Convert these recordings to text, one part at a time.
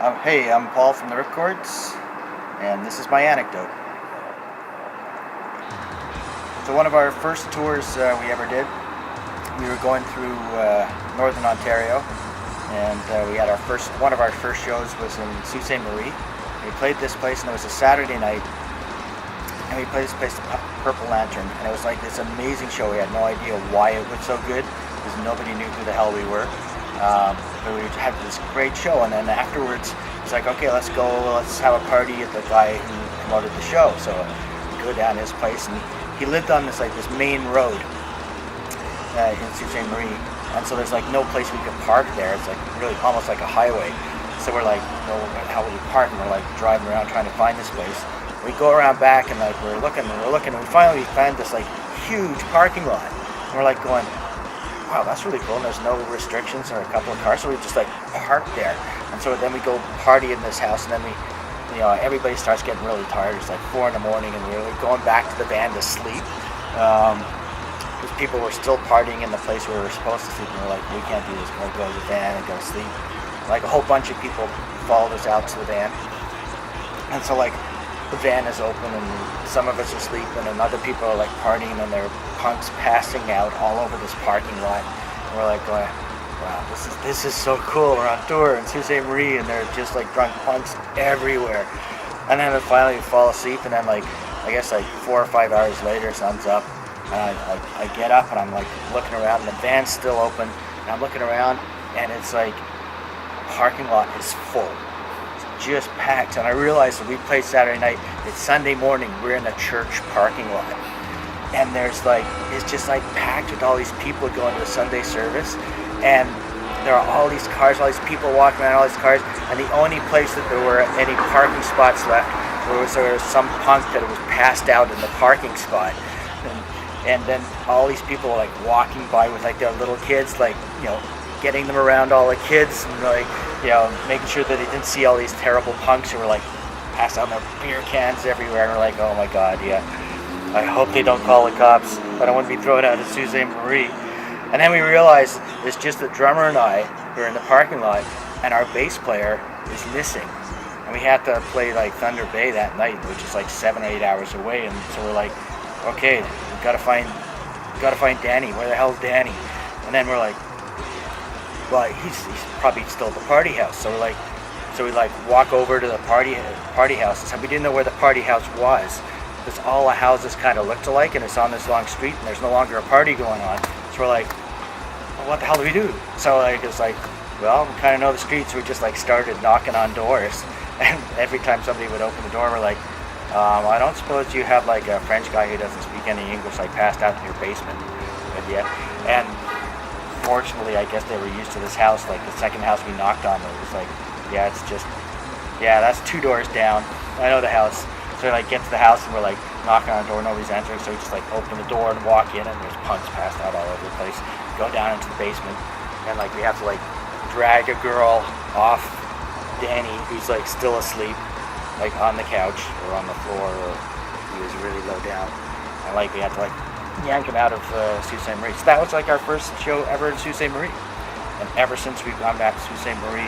Hey, I'm Paul from the Ripcordz, and this is my anecdote. So one of our first tours we ever did, we were going through Northern Ontario, and one of our first shows was in Sault Ste. Marie. We played this place, and it was a Saturday night, and we played this place, the Purple Lantern, and it was like this amazing show. We had no idea why it was so good, because nobody knew who the hell we were. But we had this great show, and then afterwards it's like, okay, let's have a party at the guy who promoted the show. So we go down his place, and he lived on this main road in Sault Ste. Marie, and so there's no place we could park there. It's really almost like a highway. So we're like, well, how will we park? And we're driving around trying to find this place. We go around back, and we're looking, and we finally found this huge parking lot. And we're going, wow, that's really cool, and there's no restrictions or a couple of cars, so we just park there. And so then we go party in this house, and then everybody starts getting really tired. It's 4 a.m, and we're going back to the van to sleep. Because people were still partying in the place where we were supposed to sleep, and we're like, we can't do this, we're going to go to the van and go to sleep. A whole bunch of people followed us out to the van. And so the van is open, and some of us are asleep, and then other people are partying, and they're punks passing out all over this parking lot. And we're going, wow, this is so cool. We're on tour in Sault Ste. Marie, and they're just drunk punks everywhere. And then finally we fall asleep, and then I guess 4 or 5 hours later, sun's up, and I get up, and I'm looking around, and the van's still open, and I'm looking around, and it's parking lot is full. Just packed, and I realized that we played Saturday night. It's Sunday morning. We're in a church parking lot, and there's it's just packed with all these people going to the Sunday service, and there are all these cars, all these people walking around, all these cars, and the only place that there were any parking spots left there was some punk that was passed out in the parking spot, and then all these people walking by with their little kids, getting them around all the kids, and making sure that they didn't see all these terrible punks who were passed out their beer cans everywhere. And we're oh my god, yeah, I hope they don't call the cops. I don't want to be thrown out of Sault Ste. Marie. And then we realized it's just the drummer and I who are in the parking lot, and our bass player is missing. And we had to play Thunder Bay that night, which is 7 or 8 hours away. And so we're okay, we've got to find Danny. Where the hell's Danny? And then we're well, he's probably still at the party house. So we walk over to the party house, and we didn't know where the party house was, because all the houses kind of looked alike, and it's on this long street, and there's no longer a party going on. So we're well, what the hell do we do? So it's well, we kind of know the street, so we just started knocking on doors, and every time somebody would open the door, we're I don't suppose you have a French guy who doesn't speak any English passed out in your basement? But yeah, and fortunately, I guess they were used to this house. The second house we knocked on, it was yeah, it's just, yeah, that's 2 doors down. I know the house. So we get to the house, and we're knocking on the door, nobody's answering. So we just open the door and walk in, and there's punks passed out all over the place. Go down into the basement, and we have to drag a girl off Danny, who's still asleep, on the couch or on the floor, or he was really low down. And we had to yank him out of Sault Ste. Marie. So that was our first show ever in Sault Ste. Marie. And ever since we've gone back to Sault Ste. Marie,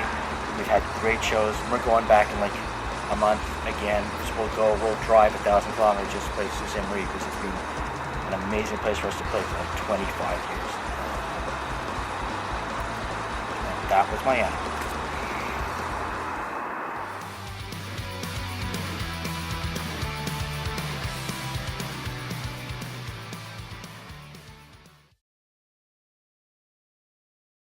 we've had great shows. We're going back in a month again. So we'll drive 1,000 kilometers just to play Sault Ste. Marie, because it's been an amazing place for us to play for 25 years. And that was my end.